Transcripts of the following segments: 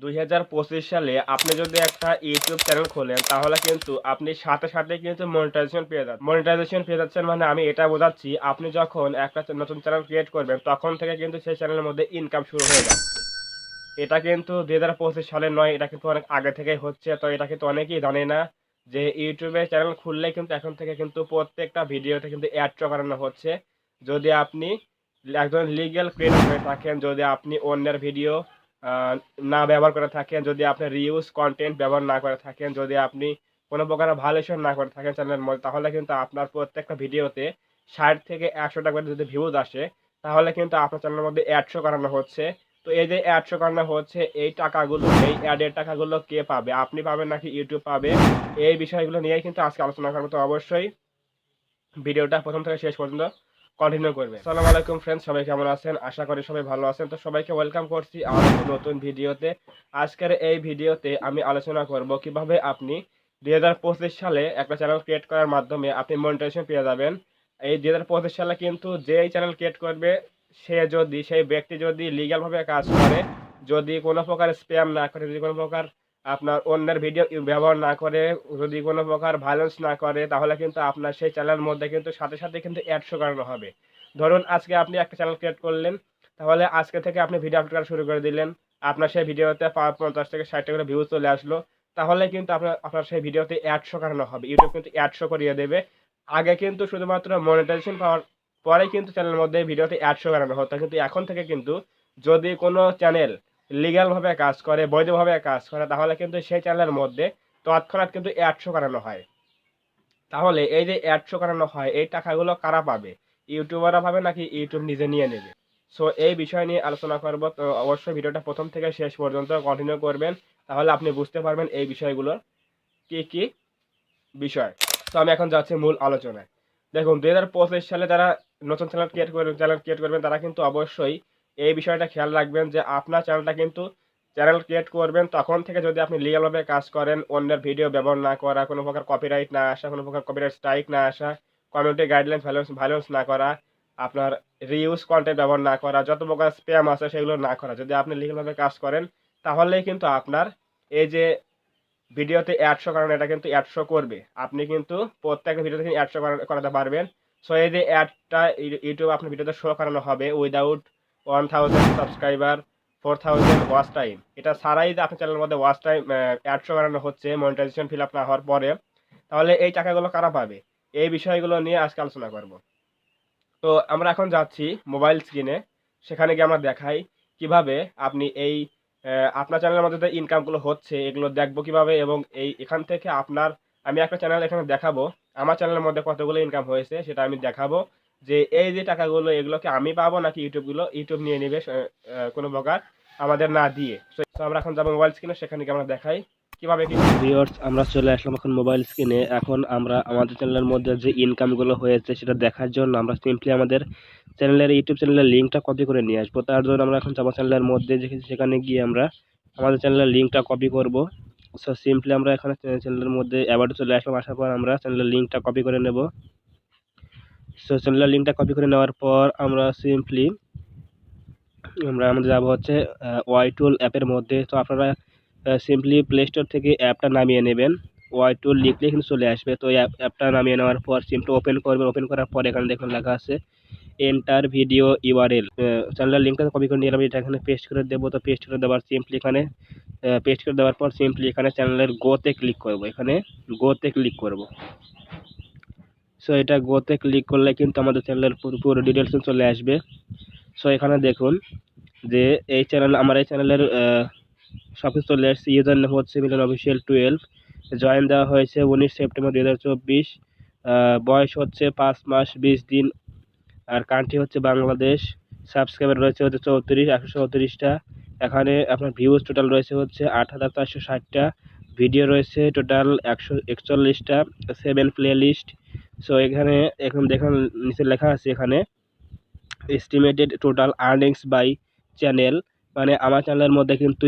2025 সালে আপনি যদি একটা ইউটিউব চ্যানেল খোলেন তাহলে কিন্তু আপনি সাথে সাথে কিন্তু মনিটাইজেশন পেয়ে যাচ্ছেন। মানে আমি এটা বোঝাচ্ছি, আপনি যখন একটা নতুন চ্যানেল ক্রিয়েট করবেন তখন থেকে কিন্তু সেই চ্যানেলের মধ্যে ইনকাম শুরু হয়ে যায়। এটা কিন্তু 2025 সালের নয়, এটা কিন্তু অনেক আগে থেকেই হচ্ছে। তো এটা কিন্তু অনেকেই জানে না যে ইউটিউবে চ্যানেল খুললেই কিন্তু এখন থেকে কিন্তু প্রত্যেকটা ভিডিওতে কিন্তু অ্যাড শো করানো হচ্ছে। যদি আপনি একজন লিগ্যাল ক্রিয়েটর হয়ে থাকেন, যদি আপনি অন্যের ভিডিও আ না ব্যবহার করে থাকেন, যদি আপনি রিউজ কনটেন্ট ব্যবহার না করে থাকেন, যদি আপনি কোন প্রকার ভায়োলেশন না করে থাকেন চ্যানেলের মধ্যে, তাহলে কিন্তু আপনার প্রত্যেকটা ভিডিওতে ৬০ থেকে ১০০ টা করে যদি ভিউজ আসে, তাহলে কিন্তু আপনার চ্যানেলের মধ্যে অ্যাড শো করানো হচ্ছে। তো এই যে অ্যাড শো করানো হচ্ছে, এই টাকাগুলো, এই অ্যাডের টাকাগুলো কে পাবে? আপনি পাবেন নাকি ইউটিউব পাবে? এই বিষয়গুলো নিয়েই কিন্তু আজকে আলোচনা করব। তো অবশ্যই ভিডিওটা ১ম থেকে শেষ পর্যন্ত কন্টিনিউ করবেন। আসসালামু আলাইকুম ফ্রেন্ডস, সবাই কেমন আছেন? আশা করি সবাই ভালো আছেন। তো সবাইকে ওয়েলকাম করছি আমার একটা নতুন ভিডিওতে। আজকের এই ভিডিওতে আমি আলোচনা করব কিভাবে আপনি ২০২৫ সালে একটা চ্যানেল ক্রিয়েট করার মাধ্যমে আপনি মনিটাইজেশন পেয়ে যাবেন। এই ২০২৫ সালে কিন্তু যেই চ্যানেল ক্রিয়েট করবে সেই ব্যক্তি যদি লিগ্যাল ভাবে কাজ করে, যদি কোন প্রকার স্প্যাম না করে, যদি কোন প্রকার আপনার অন্যের ভিডিও ব্যবহার না করে, যদি কোনো প্রকার ভায়োলেন্স না করে, তাহলে কিন্তু আপনার সেই চ্যানেলের মধ্যে কিন্তু সাথে সাথে কিন্তু অ্যাড শো করানো হবে। ধরুন আজকে আপনি একটা চ্যানেল ক্রিয়েট করলেন, তাহলে আজকে থেকে আপনি ভিডিও আপলোড করা শুরু করে দিলেন। আপনার সেই ভিডিওতে ৫০ থেকে ৬০ টা করে ভিউজ চলে আসলো। তাহলে কিন্তু আপনার সেই ভিডিওতে অ্যাড শো করানো হবে। ইউটিউব কিন্তু অ্যাড শো করিয়ে দেবে। আগে কিন্তু শুধুমাত্র মনিটাইজেশন পাওয়ার পরেই কিন্তু চ্যানেলের মধ্যে ভিডিওতে অ্যাড শো করানো হতো। কিন্তু এখন থেকে কিন্তু যদি কোনো চ্যানেল লিগ্যাল ভাবে কাজ করে, বৈধভাবে কাজ করে, তাহলে কিন্তু সেই চ্যানেলের মধ্যে তৎক্ষণাৎ কিন্তু অ্যাড শো করানো হয়। তাহলে এই যে অ্যাড শো করানো হয়, এই টাকাগুলো কারা পাবে? ইউটিউবাররা পাবে নাকি ইউটিউব নিজে নিয়ে নেবে? সো এই বিষয় নিয়ে আলোচনা করব। তো অবশ্যই ভিডিওটা ১ম থেকে শেষ পর্যন্ত কন্টিনিউ করবেন। তাহলে আপনি বুঝতে পারবেন এই বিষয়গুলোর কি বিষয়। তো আমি এখন যাচ্ছি মূল আলোচনায়। দেখুন ২০২৫ সালে যারা নতুন চ্যানেল ক্রিয়েট করবেন তারা কিন্তু অবশ্যই এই বিষয়টা খেয়াল রাখবেন যে আপনার চ্যানেল ক্রিয়েট করবেন তখন থেকে যদি আপনি লিগ্যাল ভাবে কাজ করেন, অন্যের ভিডিও ব্যবহার না করা, কোনো প্রকার কপিরাইট না আসা, কোনো প্রকার কপিরাইট স্ট্রাইক না আসা, কমিউনিটি গাইডলাইন ভায়োলেন্স না করা, আপনার রিউজ কনটেন্ট ব্যবহার না করা, যত প্রকার স্প্যাম আছে সেগুলো না করা। যদি আপনি লিগ্যাল ভাবে কাজ করেন তাহলেই কিন্তু আপনার এই যে ভিডিওতে অ্যাড শো করানো, এটা কিন্তু অ্যাড শো করবে। আপনি কিন্তু প্রত্যেকটা ভিডিওতে কিন্তু অ্যাড শো করাতে পারবেন। সো এই যে অ্যাডটা ইউটিউব আপনার ভিডিওতে শো করানো হবে উইথআউট 1000 সাবস্ক্রাইবার, 4000 ওয়াচ টাইম। এটা ছাড়াই যে আপনার চ্যানেলের মধ্যে ওয়াচ টাইম অ্যাড শো করানো হচ্ছে মনিটাইজেশন ফিল আপ না হওয়ার পরে, তাহলে এই টাকাগুলো কারা পাবে? এই বিষয়গুলো নিয়ে আজকে আলোচনা করব। তো আমরা এখন যাচ্ছি মোবাইল স্ক্রিনে। সেখানে গিয়ে আমরা দেখাই কিভাবে আপনি এই আপনার চ্যানেলের মধ্যে যে ইনকামগুলো হচ্ছে এগুলো দেখবো কিভাবে, এবং এখান থেকে আমি একটা চ্যানেল এখানে দেখাবো আমার চ্যানেলের মধ্যে কতগুলো ইনকাম হয়েছে সেটা আমি দেখাবো। যে এই যে টাকাগুলো এগুলো কি আমি পাবো নাকি ইউটিউব নিয়ে নিবে কোনো প্রকার আমাদের না দিয়ে। তো আমরা এখন যাবো মোবাইল স্ক্রিনে, সেখানে গিয়ে আমরা দেখাই কিভাবে কি। ভিউয়ার্স, আমরা চলে আসলাম এখন মোবাইল স্ক্রিনে। এখন আমরা আমাদের চ্যানেলের মধ্যে যে ইনকামগুলো হয়েছে সেটা দেখার জন্য আমরা সিম্পলি আমাদের ইউটিউব চ্যানেলের লিঙ্কটা কপি করে নিয়ে আসবো। তার জন্য আমরা এখন যাবো চ্যানেলের মধ্যে, সেখানে গিয়ে আমরা আমাদের চ্যানেলের লিঙ্কটা কপি করব। সো সিম্পলি আমরা এখানে চ্যানেলের মধ্যে অ্যাবাউটে চলে আসলাম। আসার পর আমরা চ্যানেলের লিঙ্কটা কপি করে নেব। সো চ্যানেলের লিঙ্কটা কপি করে নেওয়ার পর আমরা আমাদের যাবো হচ্ছে ওয়াই টুল অ্যাপের মধ্যে। তো আপনারা সিম্পলি প্লে স্টোর থেকে অ্যাপটা নামিয়ে নেবেন। ওয়াই টুল লিখলে কিন্তু চলে আসবে। তো অ্যাপটা নামিয়ে নেওয়ার পর সিম্পলি ওপেন করবেন। ওপেন করার পর এখানে দেখুন লেখা আছে এন্টার ভিডিও ইউআরএল। চ্যানেলের লিঙ্কটা কপি করে নিয়ে আমি এটা এখানে পেস্ট করে দেবো। তো পেস্ট করে দেওয়ার পর সিম্পলি এখানে চ্যানেলের গোতে ক্লিক করব। সো এটা গোতে ক্লিক করলে কিন্তু আমাদের চ্যানেলের পুরো ডিটেলস চলে আসবে। সো এখানে দেখুন যে আমার এই চ্যানেলের সব কিছু চলে আসছে। ইউজার নেম হচ্ছে মিলন অফিসিয়াল 12, জয়েন দেওয়া হয়েছে 19 সেপ্টেম্বর 2024, বয়স হচ্ছে 5 মাস 20 দিন, আর কান্ট্রি হচ্ছে বাংলাদেশ। সাবস্ক্রাইবার রয়েছে হচ্ছে 134টা। এখানে আপনার ভিউজ টোটাল রয়েছে হচ্ছে 8460টা। ভিডিও রয়েছে টোটাল 141টা, 7 প্লে লিস্ট। সো এখানে এখন দেখুন নিচে লেখা আছে এখানে estimated total earnings by channel. মানে আমার চ্যানেলের মধ্যে কিন্তু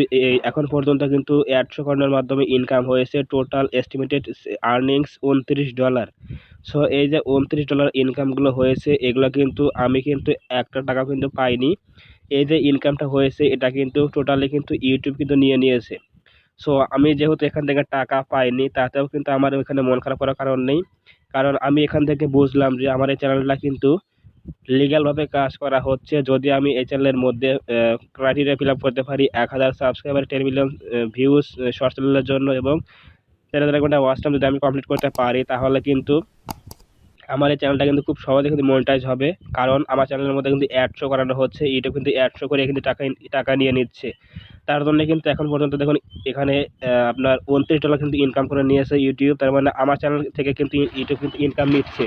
এখন পর্যন্ত কিন্তু অ্যাডশো করানোর মাধ্যমে ইনকাম হয়েছে টোটাল এস্টিমেটেড আর্নিংস $29। সো এই যে $29 ইনকামগুলো হয়েছে এগুলো কিন্তু আমি কিন্তু একটা টাকা কিন্তু পাইনি। এই যে ইনকামটা হয়েছে এটা কিন্তু টোটালি কিন্তু ইউটিউব কিন্তু নিয়ে নিয়েছে। সো আমি যেহেতু এখান থেকে টাকা পাইনি তাতেও কিন্তু আমার ওখানে মন খারাপ করার কারণ নেই, কারণ আমি এখান থেকে বুঝলাম যে আমার এই চ্যানেলটা কিন্তু লিগ্যালভাবে কাজ করা হচ্ছে। যদি আমি এই চ্যানেলের মধ্যে ক্রাইটেরিয়া ফিল আপ করতে পারি 1000 সাবস্ক্রাইবার, 10 মিলিয়ন ভিউজ শর্ট চ্যানেলের জন্য এবং 3000 ঘন্টা ওয়াচ টাইম যদি আমি কমপ্লিট করতে পারি, তাহলে কিন্তু আমার এই চ্যানেলটা কিন্তু খুব সহজে কিন্তু মনিটাইজ হবে। কারণ আমার চ্যানেলের মধ্যে কিন্তু অ্যাড শো করানো হচ্ছে, ইউটিউব কিন্তু অ্যাড শো করে কিন্তু টাকা নিয়ে নিচ্ছে। তার জন্য কিন্তু এখন পর্যন্ত দেখুন এখানে আপনার $29 কিন্তু ইনকাম করে নিয়েছে ইউটিউব। তার মানে আমার চ্যানেল থেকে কিন্তু ইউটিউব কিন্তু ইনকাম নিচ্ছে।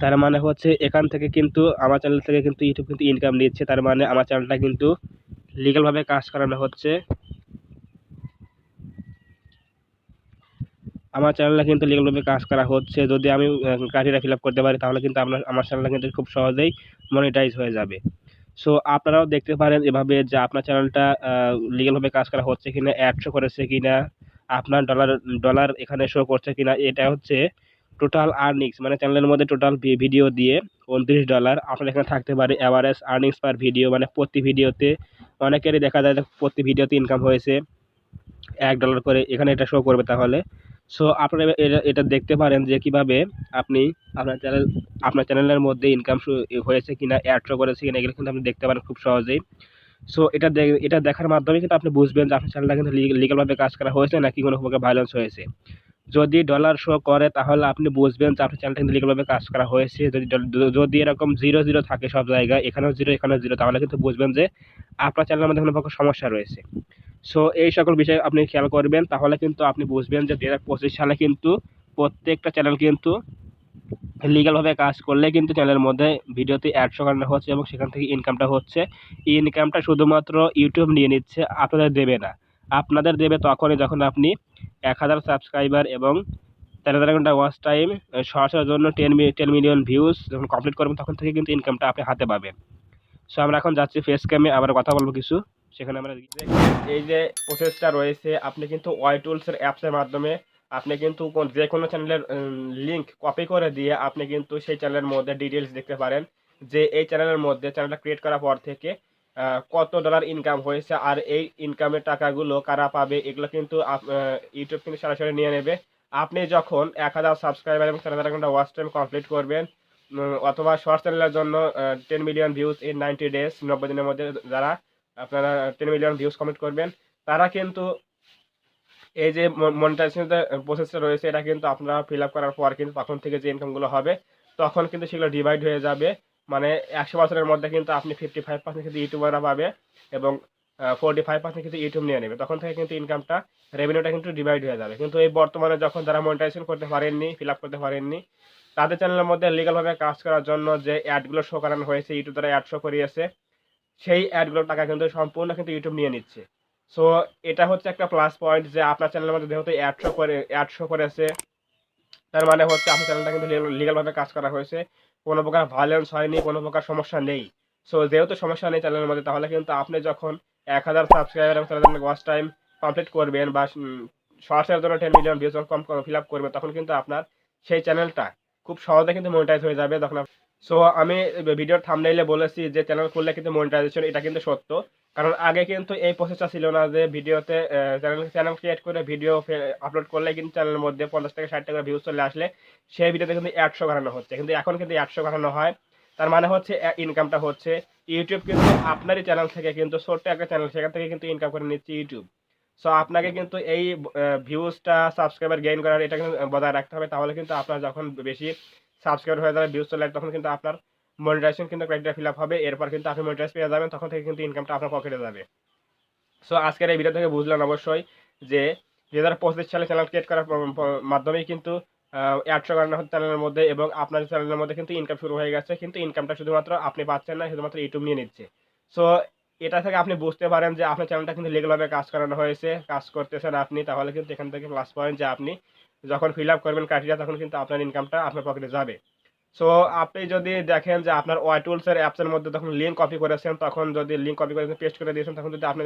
তার মানে হচ্ছে এখান থেকে কিন্তু আমার চ্যানেল থেকে কিন্তু ইউটিউব কিন্তু ইনকাম নিচ্ছে। তার মানে আমার চ্যানেলটা কিন্তু লিগ্যালভাবে কাজ করানো হচ্ছে। আমার চ্যানেলে কিন্তু লিগ্যালভাবে কাজ করা হচ্ছে। যদি আমি ক্রাইটেরিয়া ফিল আপ করতে পারি তাহলে কিন্তু আমার চ্যানেলটা কিন্তু খুব সহজেই মনিটাইজ হয়ে যাবে। সো আপনারাও দেখতে পারেন এভাবে যে আপনার চ্যানেলটা লিগ্যালভাবে কাজ করা হচ্ছে কিনা, অ্যাড শো করেছে কিনা, আপনার ডলার এখানে শো করছে কিনা। এটা হচ্ছে টোটাল আর্নিংস, মানে চ্যানেলের মধ্যে টোটাল ভিডিও দিয়ে $29 আপনার এখানে থাকতে পারে অ্যাভারেজ আর্নিংস পার ভিডিও, মানে প্রতি ভিডিওতে অনেকেরই দেখা যায় যে প্রতি ভিডিওতে ইনকাম হয়েছে $1 করে, এখানে এটা শো করবে তাহলে। সো আপনারা এটা দেখতে পারেন যে কিভাবে আপনি আপনার চ্যানেলের মধ্যে ইনকাম হয়েছে কিনা, অ্যাড শো করেছে কিনা, এগুলো কিন্তু আপনি দেখতে পারেন খুব সহজেই। সো এটা দেখার মাধ্যমে কিন্তু আপনি বুঝবেন যে আপনার চ্যানেলটা কিন্তু লিগ্যালভাবে কাজ করা হয়েছে নাকি কোনো প্রকার ভায়োলেন্স হয়েছে। যদি ডলার শো করে তাহলে আপনি বুঝবেন যে আপনার চ্যানেলটা কিন্তু লিগ্যালভাবে কাজ করা হয়েছে। যদি এরকম 0 থাকে সব জায়গায়, এখানেও 0 এখানেও 0, তাহলে কিন্তু বুঝবেন যে আপনার চ্যানেলের মধ্যে কোনো প্রকার সমস্যা রয়েছে। সো এই সকল বিষয় আপনি খেয়াল করবেন, তাহলে কিন্তু আপনি বুঝবেন যে 2025 সালে কিন্তু প্রত্যেকটা চ্যানেল কিন্তু লিগ্যালভাবে কাজ করলে কিন্তু চ্যানেলের মধ্যে ভিডিওতে অ্যাড শো করানো হচ্ছে এবং সেখান থেকে ইনকামটা হচ্ছে। এই ইনকামটা শুধুমাত্র ইউটিউব নিয়ে নিচ্ছে, আপনাদের দেবে না। আপনাদের দেবে তখনই যখন আপনি 1000 সাবস্ক্রাইবার এবং 3000 ঘন্টা ওয়াচ টাইম, শর্টসের জন্য 10 মিলিয়ন ভিউজ যখন কমপ্লিট করবেন, তখন থেকে কিন্তু ইনকামটা আপনি হাতে পাবেন। সো আমরা এখন যাচ্ছি ফেস ক্যামে, আবার কথা বলবো কিছু। সেখানে আমরা এই যে প্রসেসটা রয়েছে, আপনি কিন্তু ওয়াই টুলসের অ্যাপসের মাধ্যমে আপনি কিন্তু যে কোনো চ্যানেলের লিঙ্ক কপি করে দিয়ে আপনি কিন্তু সেই চ্যানেলের মধ্যে ডিটেলস দেখতে পারেন যে এই চ্যানেলের মধ্যে চ্যানেলটা ক্রিয়েট করার পর থেকে কত ডলার ইনকাম হয়েছে, আর এই ইনকামের টাকাগুলো কারা পাবে, এগুলো কিন্তু ইউটিউব কিন্তু সরাসরি নিয়ে নেবে। আপনি যখন 1000 সাবস্ক্রাইবার এবং 3000 ঘন্টা ওয়াচ টাইম কমপ্লিট করবেন, অথবা শর্ট চ্যানেলের জন্য 10 মিলিয়ন ভিউজ ইন 90 ডেজ, 90 দিনের মধ্যে যারা আপনারা 10 মিলিয়ন ভিউজ কমপ্লিট করবেন, তারা কিন্তু এই যে মনিটাইজেশন প্রসেসটা রয়েছে, এটা কিন্তু আপনারা ফিল আপ করার পর কিন্তু তখন থেকে যে ইনকামগুলো হবে তখন কিন্তু সেগুলো ডিভাইড হয়ে যাবে। মানে 100 বছরের মধ্যে কিন্তু আপনি 55% কিন্তু ইউটিউবাররা পাবে এবং 45% কিন্তু ইউটিউব নিয়ে নেবে। তখন থেকে কিন্তু ইনকামটা, রেভিনিউটা কিন্তু ডিভাইড হয়ে যাবে। কিন্তু এই বর্তমানে যখন যারা মনিটাইজেশন করতে পারেননি, ফিল আপ করতে পারেননি, তাদের চ্যানেলের মধ্যে লিগালভাবে কাজ করার জন্য যে অ্যাডগুলো শো করানো হয়েছে, ইউটিউব দ্বারা অ্যাড শো করিয়েছে, সেই অ্যাডগুলোর টাকা কিন্তু সম্পূর্ণ কিন্তু ইউটিউব নিয়ে নিচ্ছে। সো এটা হচ্ছে একটা প্লাস পয়েন্ট যে আপনার চ্যানেলের মধ্যে যেহেতু অ্যাড শো করেছে, তার মানে হচ্ছে আপনার চ্যানেলটা কিন্তু লিগালভাবে কাজ করা হয়েছে। কোনো প্রকার ভায়োলেন্স হয়নি, কোনো প্রকার সমস্যা নেই। সো যেহেতু সমস্যা নেই চ্যানেলের মধ্যে, তাহলে কিন্তু আপনি যখন 1000 সাবস্ক্রাইবার এবং 3000 ওয়াচ টাইম কমপ্লিট করবেন বা শর্টসের জন্য 10 মিলিয়ন ভিউজ ফিল আপ করবেন, তখন কিন্তু আপনার সেই চ্যানেলটা খুব সহজে কিন্তু মনিটাইজ হয়ে যাবে। তখন সো আমি ভিডিওর থাম্বনেইলে বলেছি যে চ্যানেল খুললে কিন্তু মনিটাইজেশন, এটা কিন্তু সত্য। কারণ আগে কিন্তু এই প্রসেসটা ছিল না যে ভিডিওতে চ্যানেল ক্রিয়েট করে ভিডিও আপলোড করলে কিন্তু চ্যানেলের মধ্যে 50 থেকে 60 টাকা ভিউজ চলে আসলে সেই ভিডিওতে কিন্তু 100 বাড়ানো হচ্ছে, কিন্তু এখন কিন্তু 100 বাড়ানো হয়। তার মানে হচ্ছে ইনকামটা হচ্ছে ইউটিউব কিন্তু আপনারই চ্যানেল থেকে কিন্তু ছোট্ট একটা চ্যানেল, সেখান থেকে কিন্তু ইনকাম করে নিচ্ছে ইউটিউব। সো আপনাকে কিন্তু এই ভিউজটা, সাবস্ক্রাইবার গেইন করার এটা কিন্তু বজায় রাখতে হবে। তাহলে কিন্তু আপনার যখন বেশি সাবস্ক্রাইবার হয়ে যাবে, ভিউজ চলে আসবে, তখন কিন্তু আপনার মনিটাইজেশন কিন্তু ক্রাইটেরিয়া ফিল আপ হবে। এরপর কিন্তু আপনি মনিটাইজ পেয়ে যাবেন, তখন থেকে কিন্তু ইনকামটা আপনার পকেটে যাবে। সো আজকের এই ভিডিও থেকে বুঝলেন অবশ্যই যে 2025 সালে চ্যানেল ক্রিয়েট করার মাধ্যমেই কিন্তু 100 করানো হচ্ছে চ্যানেলের মধ্যে এবং আপনার চ্যানেলের মধ্যে কিন্তু ইনকাম শুরু হয়ে গেছে। কিন্তু ইনকামটা শুধুমাত্র আপনি পাচ্ছেন না, শুধুমাত্র ইউটিউব নিয়ে নিচ্ছে। সো এটা থেকে আপনি বুঝতে পারেন যে আপনার চ্যানেলটা কিন্তু লিগ্যালভাবে কাজ করানো হয়েছে, কাজ করতেছেন আপনি। তাহলে কিন্তু এখান থেকে প্লাস পয়েন্ট যে আপনি যখন ফিল আপ করবেন ক্রাইটেরিয়া, তখন কিন্তু আপনার ইনকামটা আপনার পকেটে যাবে। সো আপনি যদি দেখেন যে আপনার ওয়াই টুলসের অ্যাপসের মধ্যে তখন লিঙ্ক কপি করেছেন, তখন যদি লিঙ্ক কপি করে পেস্ট করে দিয়েছেন, তখন যদি আপনি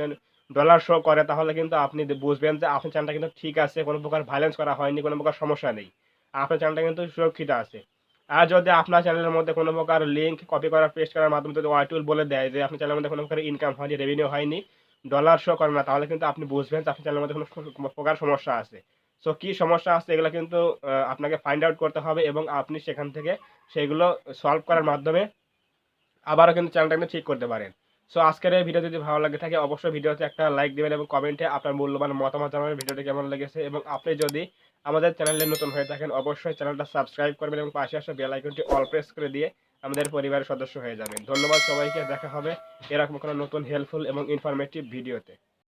ডলার শো করে, তাহলে কিন্তু আপনি বুঝবেন যে আপনার চ্যানেলটা কিন্তু ঠিক আছে, কোনো প্রকার ভায়োলেন্স করা হয়নি, কোনো প্রকার সমস্যা নেই, আপনার চ্যানেলটা কিন্তু সুরক্ষিত আছে। আর যদি আপনার চ্যানেলের মধ্যে কোনো প্রকার লিঙ্ক কপি করা পেস্ট করার মাধ্যমে যদি ওয়াই টুল বলে দেয় যে আপনার চ্যানেলের মধ্যে কোনো প্রকার ইনকাম হয়নি, রেভিনিউ হয়নি, ডলার শো করে না, তাহলে কিন্তু আপনি বুঝবেন যে আপনার চ্যানেলের মধ্যে কোনো প্রকার সমস্যা আছে। সো কি সমস্যা আছে এগুলো কিন্তু আপনাকে ফাইন্ড আউট করতে হবে এবং আপনি সেখান থেকে সেগুলো সলভ করার মাধ্যমে আবারও কিন্তু চ্যানেলটা কিন্তু ঠিক করতে পারেন। সো আজকের এই ভিডিও যদি ভালো লাগে থাকে অবশ্যই ভিডিওতে একটা লাইক দিবেন এবং কমেন্টে আপনার মূল্যবান মতামত জানাবেন ভিডিওটি কেমন লেগেছে, এবং আপনি যদি আমাদের চ্যানেলে নতুন হয়ে থাকেন অবশ্যই চ্যানেলটা সাবস্ক্রাইব করবেন এবং পাশে আসা বেল আইকনটি অল প্রেস করে দিয়ে আমাদের পরিবারের সদস্য হয়ে যাবেন। ধন্যবাদ সবাইকে, দেখা হবে এরকম কোনো নতুন হেল্পফুল এবং ইনফরমেটিভ ভিডিওতে।